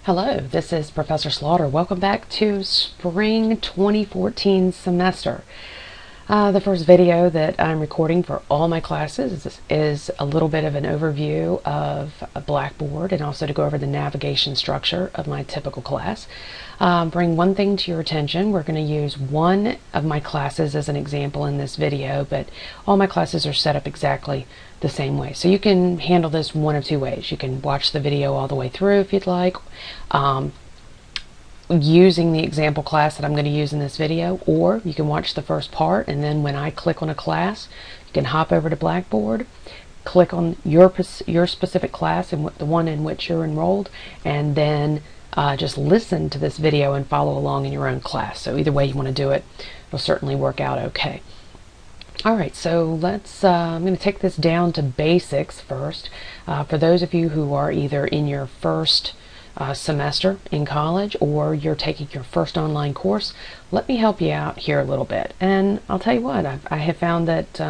Hello, this is Professor Slaughter. Welcome back to Spring 2014 semester. The first video that I'm recording for all my classes is a little bit of an overview of a Blackboard and also to go over the navigation structure of my typical class. Bring one thing to your attention. We're going to use one of my classes as an example in this video, but all my classes are set up exactly the same way. So you can handle this one of two ways. You can watch the video all the way through if you'd like, using the example class that I'm going to use in this video, or you can watch the first part and then when I click on a class you can hop over to Blackboard, click on your specific class and the one in which you're enrolled, and then just listen to this video and follow along in your own class. So either way you want to do it, it'll certainly work out okay. Alright, so let's, I'm going to take this down to basics first. For those of you who are either in your first semester in college or you're taking your first online course, let me help you out here a little bit. And I'll tell you what, I have found that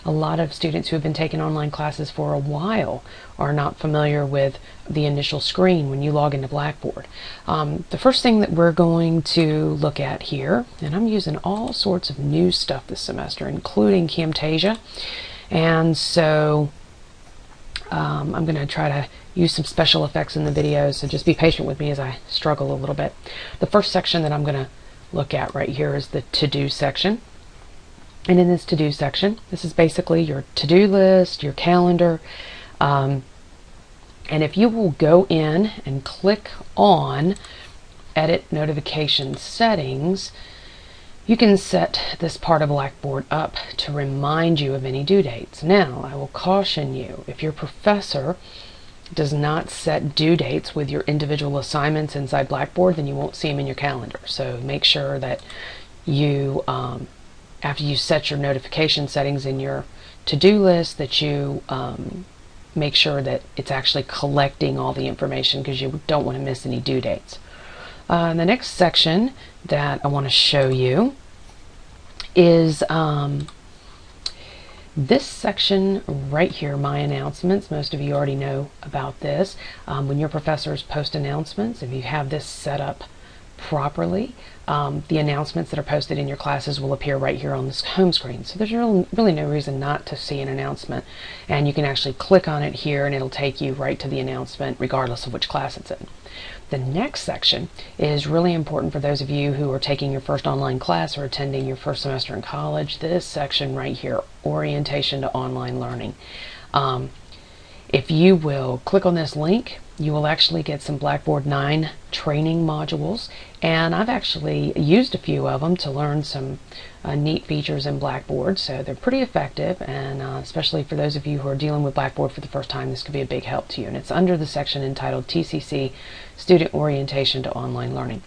a lot of students who have been taking online classes for a while are not familiar with the initial screen when you log into Blackboard. The first thing that we're going to look at here, and I'm using all sorts of new stuff this semester, including Camtasia, and so I'm going to try to use some special effects in the video, so just be patient with me as I struggle a little bit. The first section that I'm going to look at right here is the to-do section. And in this to-do section, this is basically your to-do list, your calendar, and if you will go in and click on Edit Notification Settings, you can set this part of Blackboard up to remind you of any due dates. Now, I will caution you, if your professor does not set due dates with your individual assignments inside Blackboard, then you won't see them in your calendar. So make sure that you, after you set your notification settings in your to-do list, that you make sure that it's actually collecting all the information, because you don't want to miss any due dates. The next section that I want to show you is this section right here, my announcements. Most of you already know about this. When your professors post announcements, if you have this set up properly, the announcements that are posted in your classes will appear right here on this home screen. So there's really no reason not to see an announcement, and you can actually click on it here and it'll take you right to the announcement regardless of which class it's in. The next section is really important for those of you who are taking your first online class or attending your first semester in college. This section right here, Orientation to Online Learning. If you will click on this link, you will actually get some Blackboard 9 training modules, and I've actually used a few of them to learn some neat features in Blackboard, so they're pretty effective, and especially for those of you who are dealing with Blackboard for the first time, this could be a big help to you. And it's under the section entitled TCC, Student Orientation to Online Learning.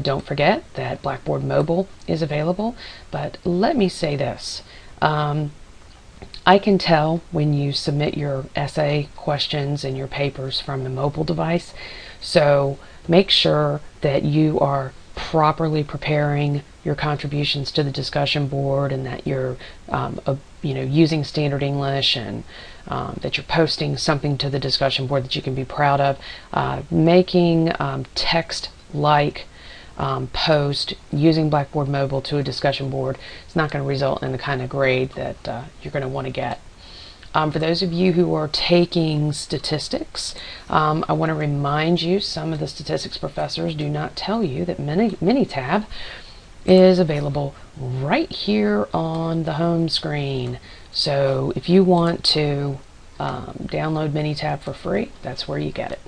Don't forget that Blackboard Mobile is available, but let me say this. I can tell when you submit your essay questions and your papers from a mobile device, so make sure that you are properly preparing your contributions to the discussion board, and that you're using standard English, and that you're posting something to the discussion board that you can be proud of. Making text-like post using Blackboard Mobile to a discussion board is not going to result in the kind of grade that you're going to want to get. For those of you who are taking statistics, I want to remind you, some of the statistics professors do not tell you that Minitab is available right here on the home screen. So if you want to download Minitab for free, that's where you get it.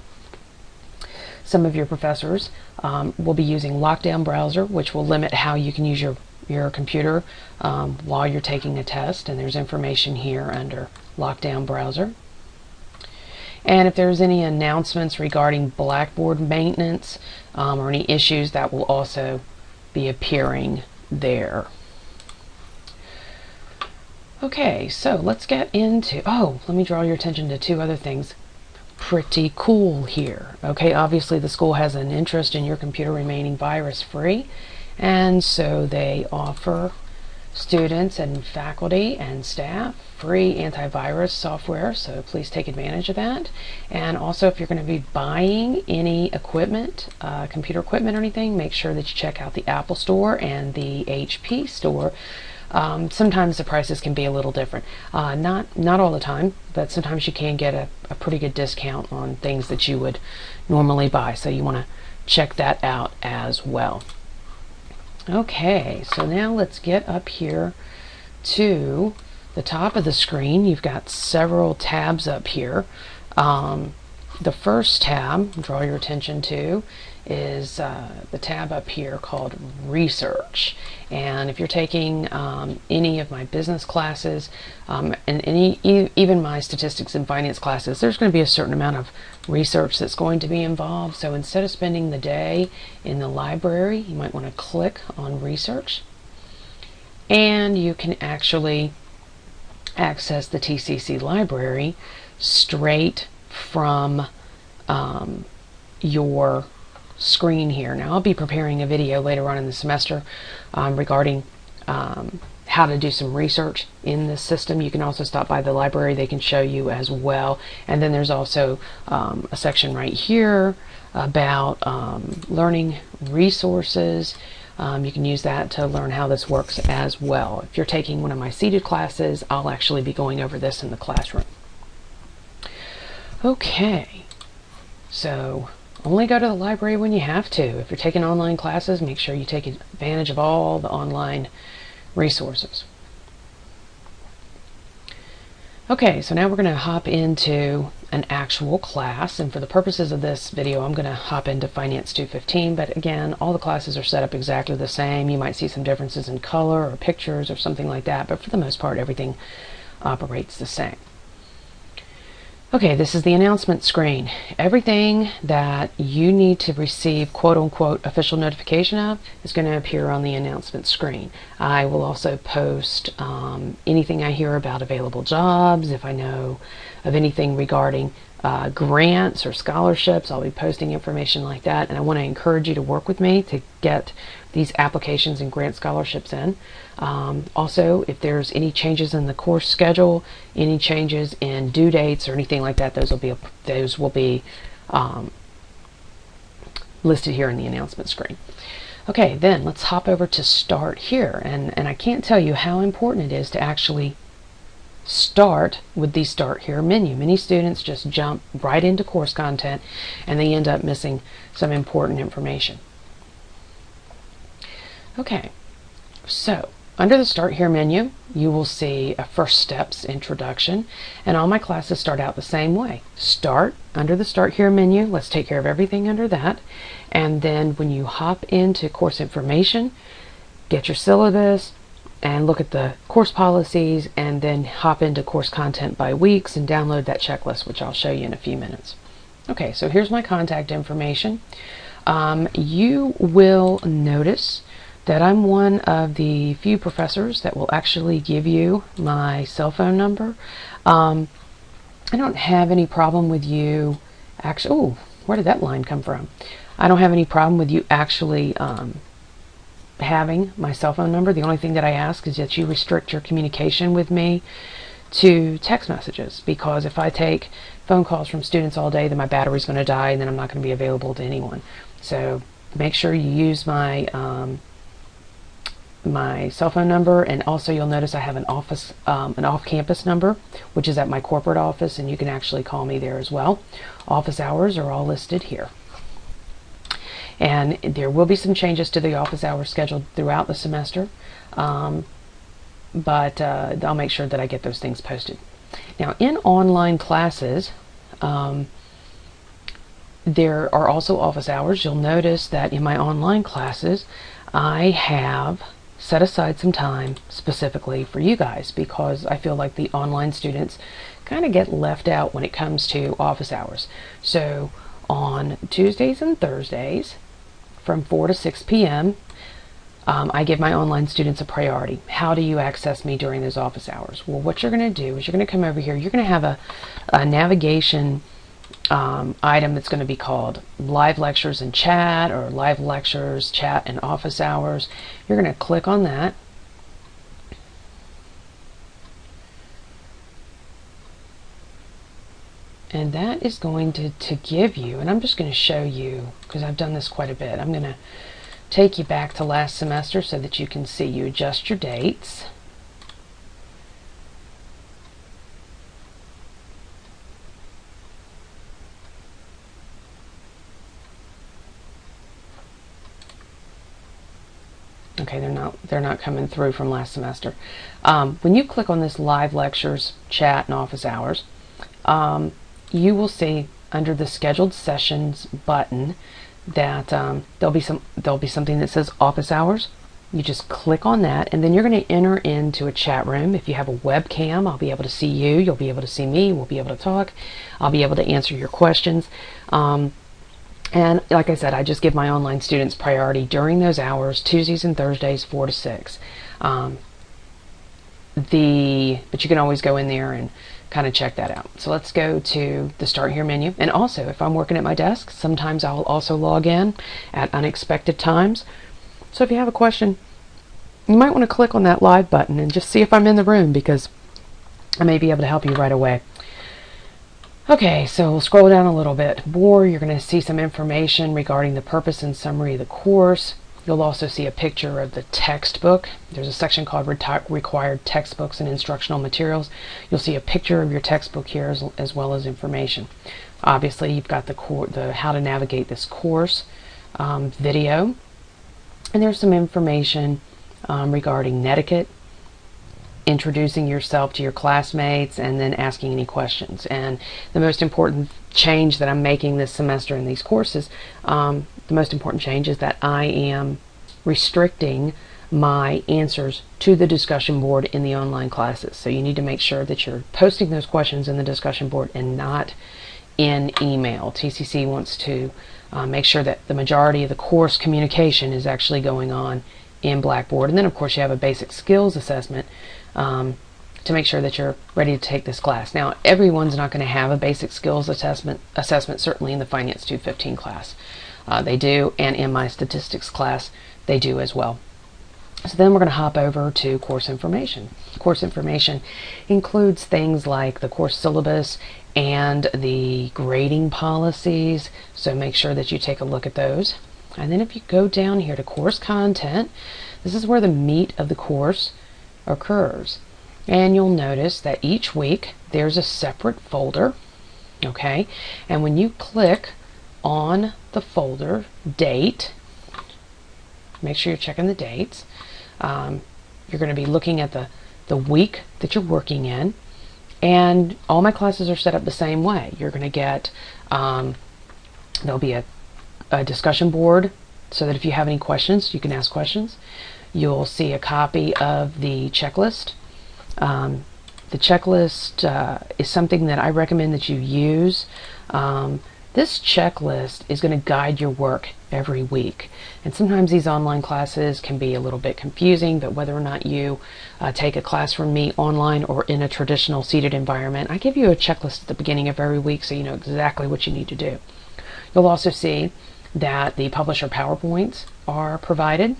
Some of your professors will be using Lockdown Browser, which will limit how you can use your computer while you're taking a test, and there's information here under Lockdown Browser. And if there's any announcements regarding Blackboard maintenance or any issues, that will also be appearing there. Okay, so let's get into, let me draw your attention to two other things. Pretty cool here. Okay, obviously the school has an interest in your computer remaining virus free, and so they offer students and faculty and staff free antivirus software, so please take advantage of that. And also, if you're going to be buying any equipment, computer equipment or anything, make sure that you check out the Apple Store and the HP Store. Sometimes the prices can be a little different. Not all the time, but sometimes you can get a pretty good discount on things that you would normally buy, so you want to check that out as well. Okay, so now let's get up here to the top of the screen. You've got several tabs up here. The first tab, draw your attention to, is the tab up here called Research. And if you're taking any of my business classes and even my statistics and finance classes, there's going to be a certain amount of research that's going to be involved. So instead of spending the day in the library, you might want to click on Research, and you can actually access the TCC library straight from your screen here. Now, I'll be preparing a video later on in the semester regarding how to do some research in this system. You can also stop by the library, they can show you as well. And then there's also a section right here about learning resources. You can use that to learn how this works as well. If you're taking one of my seated classes, I'll actually be going over this in the classroom. Okay, so only go to the library when you have to. If you're taking online classes, make sure you take advantage of all the online resources. Okay, so now we're going to hop into an actual class, and for the purposes of this video I'm going to hop into Finance 215, but again, all the classes are set up exactly the same. You might see some differences in color or pictures or something like that, but for the most part everything operates the same. Okay, this is the announcement screen. Everything that you need to receive quote-unquote official notification of is going to appear on the announcement screen. I will also post anything I hear about available jobs. If I know of anything regarding grants or scholarships, I'll be posting information like that. And I want to encourage you to work with me to get these applications and grant scholarships in. Also, if there's any changes in the course schedule, any changes in due dates or anything like that, those will be listed here in the announcement screen. Okay, then let's hop over to Start here, and I can't tell you how important it is to actually start with the Start Here menu. Many students just jump right into course content and they end up missing some important information. Okay, so under the Start Here menu, you will see a First Steps introduction, and all my classes start out the same way. Start under the Start Here menu. Let's take care of everything under that. And then when you hop into course information, get your syllabus and look at the course policies, and then hop into course content by weeks and download that checklist, which I'll show you in a few minutes. Okay, so here's my contact information. You will notice that I'm one of the few professors that will actually give you my cell phone number. I don't have any problem with you actually, oh, where did that line come from? I don't have any problem with you actually having my cell phone number. The only thing that I ask is that you restrict your communication with me to text messages, because if I take phone calls from students all day, then my battery's going to die and then I'm not going to be available to anyone. So make sure you use my my cell phone number, and also you'll notice I have an office, an off-campus number, which is at my corporate office, and you can actually call me there as well. Office hours are all listed here. And there will be some changes to the office hours scheduled throughout the semester, but I'll make sure that I get those things posted. Now, in online classes, there are also office hours. You'll notice that in my online classes, I have set aside some time specifically for you guys, because I feel like the online students kind of get left out when it comes to office hours. So on Tuesdays and Thursdays from 4 to 6 p.m. I give my online students a priority. How do you access me during those office hours? Well, what you're going to do is you're going to come over here. You're going to have a navigation item that's going to be called Live Lectures and Chat, or Live Lectures, Chat, and Office Hours. You're going to click on that, And that is going to give you, and I'm just going to show you, because I've done this quite a bit, I'm going to take you back to last semester so that you can see. You adjust your dates. Okay, they're not coming through from last semester. When you click on this live lectures, chat, and office hours, you will see under the scheduled sessions button that there'll be something that says office hours. You just click on that, and then you're going to enter into a chat room. If you have a webcam, I'll be able to see you. You'll be able to see me. We'll be able to talk. I'll be able to answer your questions. And like I said, I just give my online students priority during those hours, Tuesdays and Thursdays, 4 to 6. But you can always go in there and kind of check that out. So let's go to the Start Here menu. And also, if I'm working at my desk, sometimes I'll also log in at unexpected times. So if you have a question, you might want to click on that live button and just see if I'm in the room, because I may be able to help you right away. Okay, so we'll scroll down a little bit more. You're going to see some information regarding the purpose and summary of the course. You'll also see a picture of the textbook. There's a section called Required Textbooks and Instructional Materials. You'll see a picture of your textbook here as well as information. Obviously, you've got the how to navigate this course video. And there's some information regarding netiquette, introducing yourself to your classmates, and then asking any questions. And the most important change that I'm making this semester in these courses, the most important change is that I am restricting my answers to the discussion board in the online classes. So you need to make sure that you're posting those questions in the discussion board and not in email. TCC wants to make sure that the majority of the course communication is actually going on in Blackboard. And then of course you have a basic skills assessment to make sure that you're ready to take this class. Now, everyone's not going to have a basic skills assessment, certainly in the Finance 215 class. They do, and in my statistics class, they do as well. So then we're going to hop over to course information. Course information includes things like the course syllabus and the grading policies, so make sure that you take a look at those. And then if you go down here to course content, this is where the meat of the course occurs. And you'll notice that each week there's a separate folder, okay? And when you click on the folder date, make sure you're checking the dates. You're going to be looking at the week that you're working in, and all my classes are set up the same way. You're going to get, there'll be a discussion board so that if you have any questions, you can ask questions. You'll see a copy of the checklist. The checklist is something that I recommend that you use. This checklist is going to guide your work every week. And sometimes these online classes can be a little bit confusing, but whether or not you take a class from me online or in a traditional seated environment, I give you a checklist at the beginning of every week so you know exactly what you need to do. You'll also see that the publisher PowerPoints are provided.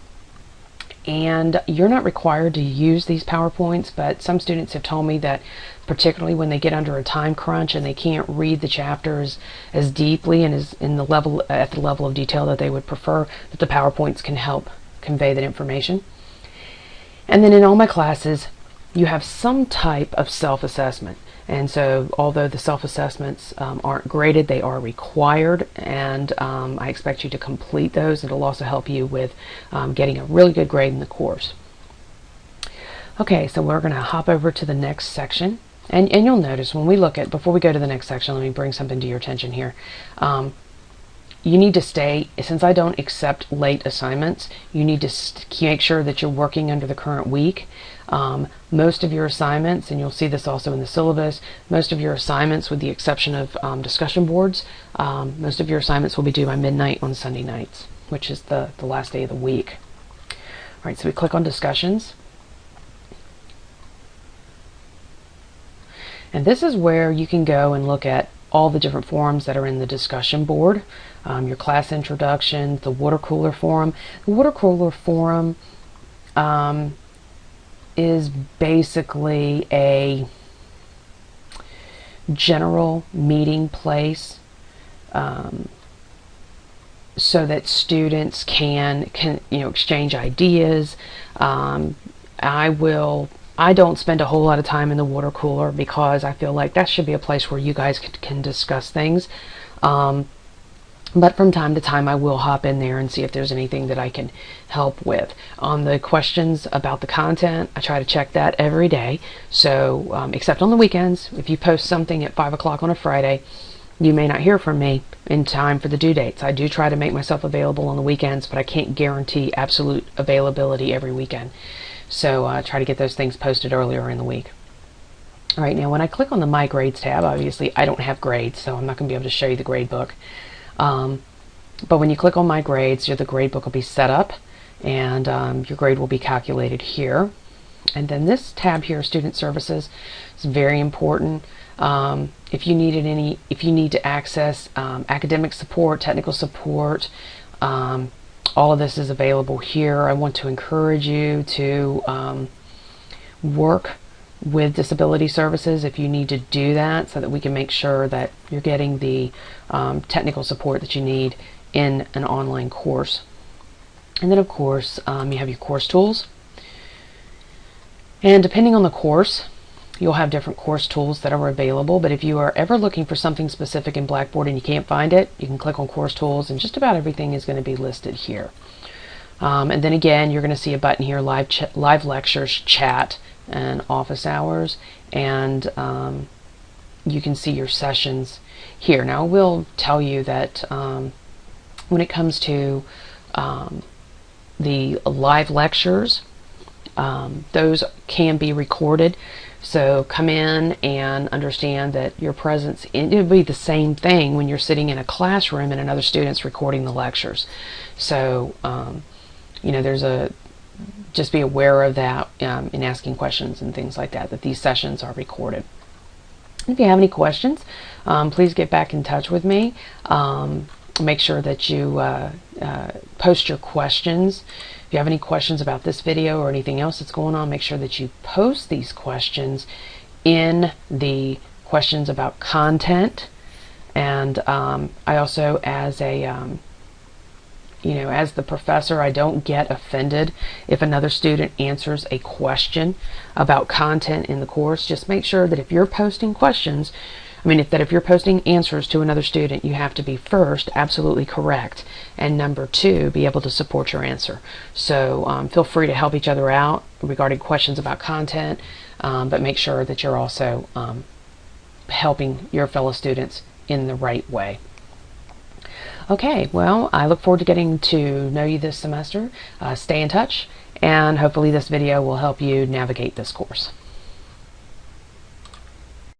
And you're not required to use these PowerPoints, but some students have told me that particularly when they get under a time crunch and they can't read the chapters as deeply and at the level of detail that they would prefer, that the PowerPoints can help convey that information. And then in all my classes, you have some type of self-assessment. And so although the self-assessments aren't graded, they are required, and I expect you to complete those. It'll also help you with getting a really good grade in the course. Okay, so we're going to hop over to the next section. And you'll notice when we look at, before we go to the next section, let me bring something to your attention here. You need to stay, since I don't accept late assignments, you need to make sure that you're working under the current week. Most of your assignments, and you'll see this also in the syllabus, most of your assignments, with the exception of discussion boards, most of your assignments will be due by midnight on Sunday nights, which is the last day of the week. All right, so we click on discussions. And this is where you can go and look at all the different forums that are in the discussion board. Your class introduction, the water cooler forum. The water cooler forum is basically general meeting place so that students can exchange ideas. I don't spend a whole lot of time in the water cooler because I feel like that should be a place where you guys can discuss things. But from time to time I will hop in there and see if there's anything that I can help with. On the questions about the content, I try to check that every day. So except on the weekends, if you post something at 5 o'clock on a Friday, you may not hear from me in time for the due dates. I do try to make myself available on the weekends, but I can't guarantee absolute availability every weekend. So I try to get those things posted earlier in the week. All right, now when I click on the My Grades tab, obviously I don't have grades, so I'm not going to be able to show you the grade book. But when you click on My Grades, the grade book will be set up, and your grade will be calculated here. And then this tab here, Student Services, is very important. If you need to access academic support, technical support, all of this is available here. I want to encourage you to work with disability services if you need to do that, so that we can make sure that you're getting the technical support that you need in an online course. And then of course you have your course tools, and depending on the course you'll have different course tools that are available. But if you are ever looking for something specific in Blackboard and you can't find it, you can click on course tools and just about everything is going to be listed here. And then again, you're going to see a button here, live lectures, chat, and office hours, and you can see your sessions here. Now I will tell you that when it comes to the live lectures, those can be recorded. So come in and understand that your presence, it would be the same thing when you're sitting in a classroom and another student's recording the lectures. So just be aware of that in asking questions and things like that these sessions are recorded. If you have any questions, please get back in touch with me. Make sure that you post your questions. If you have any questions about this video or anything else that's going on, make sure that you post these questions in the questions about content. And I also, as a as the professor, I don't get offended if another student answers a question about content in the course. Just make sure that if you're posting questions, if you're posting answers to another student, you have to be, first, absolutely correct, and number two, be able to support your answer. So feel free to help each other out regarding questions about content, but make sure that you're also helping your fellow students in the right way. Okay, well, I look forward to getting to know you this semester. Stay in touch, and hopefully this video will help you navigate this course.